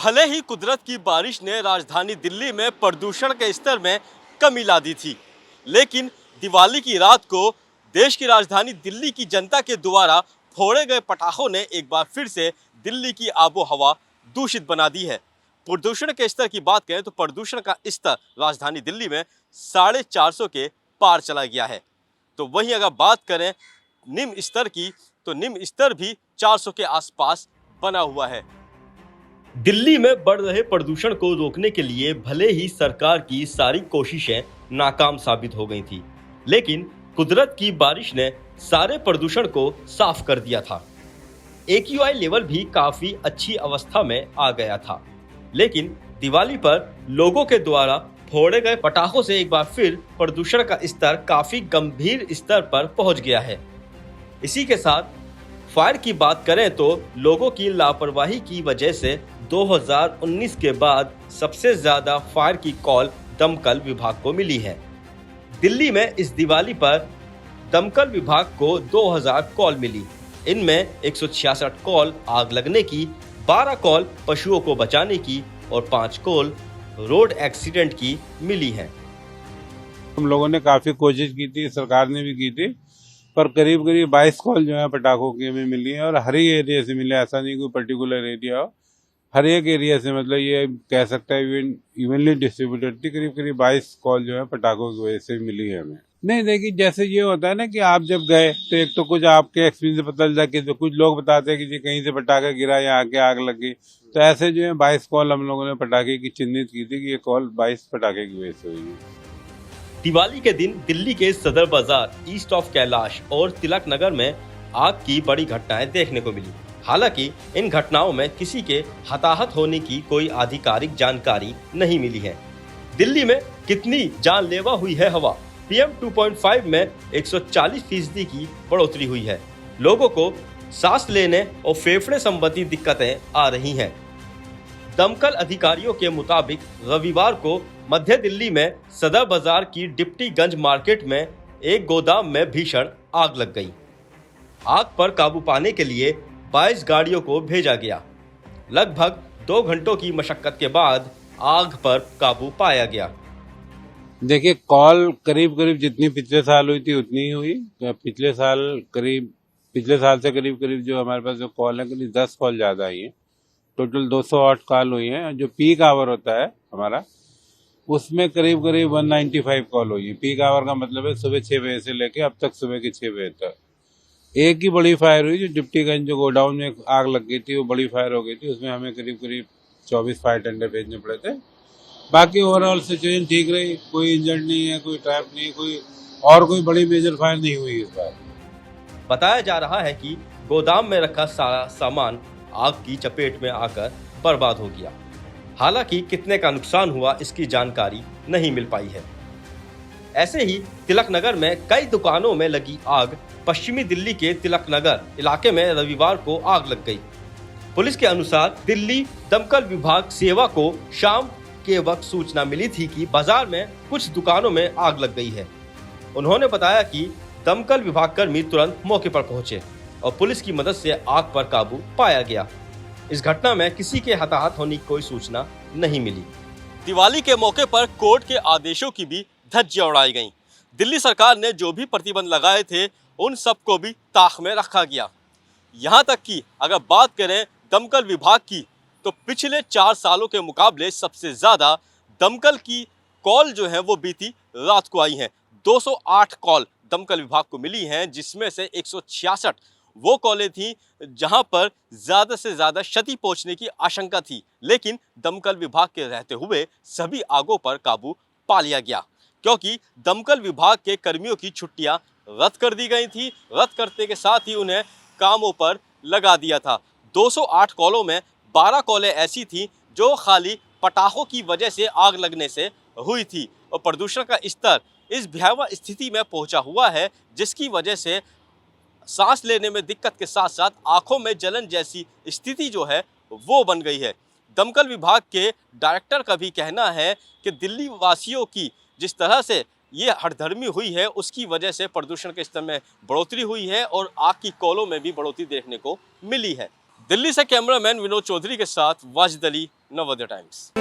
भले ही कुदरत की बारिश ने राजधानी दिल्ली में प्रदूषण के स्तर में कमी ला दी थी, लेकिन दिवाली की रात को देश की राजधानी दिल्ली की जनता के द्वारा फोड़े गए पटाखों ने एक बार फिर से दिल्ली की आबो हवा दूषित बना दी है। प्रदूषण के स्तर की बात करें तो प्रदूषण का स्तर राजधानी दिल्ली में 450 के पार चला गया है। तो वहीं अगर बात करें निम्न स्तर की, तो निम्न स्तर भी 400 के आसपास बना हुआ है। दिल्ली में बढ़ रहे प्रदूषण को रोकने के लिए भले ही सरकार की सारी कोशिशें नाकाम साबित हो गई थी, लेकिन कुदरत की बारिश ने सारे प्रदूषण को साफ कर दिया था। AQI लेवल भी काफी अच्छी अवस्था में आ गया था, लेकिन दिवाली पर लोगों के द्वारा फोड़े गए पटाखों से एक बार फिर प्रदूषण का स्तर काफी गंभीर स्तर पर पहुंच गया है। इसी के साथ फायर की बात करें तो लोगों की लापरवाही की वजह से 2019 के बाद सबसे ज्यादा फायर की कॉल दमकल विभाग को मिली है। दिल्ली में इस दिवाली पर दमकल विभाग को 2000 कॉल मिली। इनमें 166 कॉल आग लगने की, 12 कॉल पशुओं को बचाने की और 5 कॉल रोड एक्सीडेंट की मिली है। हम लोगों ने काफी कोशिश की थी, सरकार ने भी की थी, पर करीब करीब 22 कॉल जो है पटाखों की हमें मिली है और हर एक एरिया से मिले, ऐसा नहीं कोई पर्टिकुलर एरिया हो, हर एक एरिया से, मतलब ये कह सकता है इवनली डिस्ट्रीब्यूटेड थी। करीब करीब 22 कॉल जो है पटाखों की वजह से मिली है हमें। नहीं देखिए, जैसे ये होता है ना कि आप जब गए तो एक तो कुछ आपके एक्सपीरियंस से पता चलता है कि कुछ लोग बताते हैं कि जी कहीं से पटाखा गिरा या आके आग लग गई, तो ऐसे जो है 22 कॉल हम लोगों ने पटाखे की चिन्हित की थी कि ये कॉल 22 पटाखे की वजह से हुई है। दिवाली के दिन दिल्ली के सदर बाजार, ईस्ट ऑफ कैलाश और तिलक नगर में आग की बड़ी घटनाएं देखने को मिली। हालांकि इन घटनाओं में किसी के हताहत होने की कोई आधिकारिक जानकारी नहीं मिली है। दिल्ली में कितनी जानलेवा हुई है हवा। PM 2.5 में 140% की बढ़ोतरी हुई है। लोगों को सांस लेने और फेफड़े संबंधी दिक्कतें आ रही हैं। दमकल अधिकारियों के मुताबिक रविवार को मध्य दिल्ली में सदर बाजार की डिप्टीगंज मार्केट में एक गोदाम में भीषण आग लग गई। आग पर काबू पाने के लिए 22 गाड़ियों को भेजा गया। लगभग 2 घंटों की मशक्कत के बाद आग पर काबू पाया गया। देखिए, कॉल करीब करीब जितनी पिछले साल हुई थी उतनी ही हुई। पिछले साल से करीब करीब जो हमारे पास जो कॉल है, करीब 10 कॉल ज्यादा आई है। टोटल 208 कॉल हुई है। जो पीक आवर होता है हमारा, उसमें करीब करीब 195 कॉल हुई है। पीक आवर का मतलब है सुबह 6 बजे से लेके अब तक सुबह के 6 बजे तक। एक ही बड़ी फायर हुई जो डिप्टीगंज जो गोडाउन में आग लग गई थी, वो बड़ी फायर हो गई थी। उसमें हमें करीब करीब 24 फायर टेंडर भेजने पड़े थे। बाकी ओवरऑल सिचुएशन ठीक रही, कोई इंजर्ड नहीं है, कोई ट्रैप नहीं, कोई बड़ी मेजर फायर नहीं हुई इस बार। बताया जा रहा है कि गोदाम में रखा सारा सामान आग की चपेट में आकर बर्बाद हो गया। हालांकि कितने का नुकसान हुआ इसकी जानकारी नहीं मिल पाई है। ऐसे ही तिलक नगर में कई दुकानों में लगी आग। पश्चिमी दिल्ली के तिलक नगर इलाके में रविवार को आग लग गई। पुलिस के अनुसार दिल्ली दमकल विभाग सेवा को शाम के वक्त सूचना मिली थी कि बाजार में कुछ दुकानों में आग लग गई है। उन्होंने बताया कि दमकल विभाग कर्मी तुरंत मौके पर पहुंचे और पुलिस की मदद से आग पर काबू पाया गया। इस घटना में किसी के हताहत होने की कोई सूचना नहीं मिली। दिवाली के मौके पर कोर्ट के आदेशों की भी धज्जियां उड़ाई गईं। दिल्ली सरकार ने जो भी प्रतिबंध लगाए थे उन सबको भी ताक में रखा गया। यहाँ तक कि अगर बात करें दमकल विभाग की, तो पिछले 4 सालों के मुकाबले सबसे ज्यादा दमकल की कॉल जो है वो बीती रात को आई हैं। 208 कॉल दमकल विभाग को मिली हैं, जिसमें से 166 वो कॉलें थीं जहां पर ज़्यादा से ज़्यादा क्षति पहुंचने की आशंका थी, लेकिन दमकल विभाग के रहते हुए सभी आगों पर काबू पा लिया गया, क्योंकि दमकल विभाग के कर्मियों की छुट्टियां रद्द कर दी गई थी। रद्द करने के साथ ही उन्हें कामों पर लगा दिया था। 208 कॉलों में 12 कॉलें ऐसी थीं जो खाली पटाखों की वजह से आग लगने से हुई थी और प्रदूषण का स्तर इस भयावह स्थिति में पहुंचा हुआ है, जिसकी वजह से सांस लेने में दिक्कत के साथ साथ आंखों में जलन जैसी स्थिति जो है वो बन गई है। दमकल विभाग के डायरेक्टर का भी कहना है कि दिल्ली वासियों की जिस तरह से ये हठधर्मी हुई है, उसकी वजह से प्रदूषण के स्तर में बढ़ोतरी हुई है और आग की कॉलों में भी बढ़ोतरी देखने को मिली है। दिल्ली से कैमरामैन विनोद चौधरी के साथ वाजिद अली, नवोदय टाइम्स।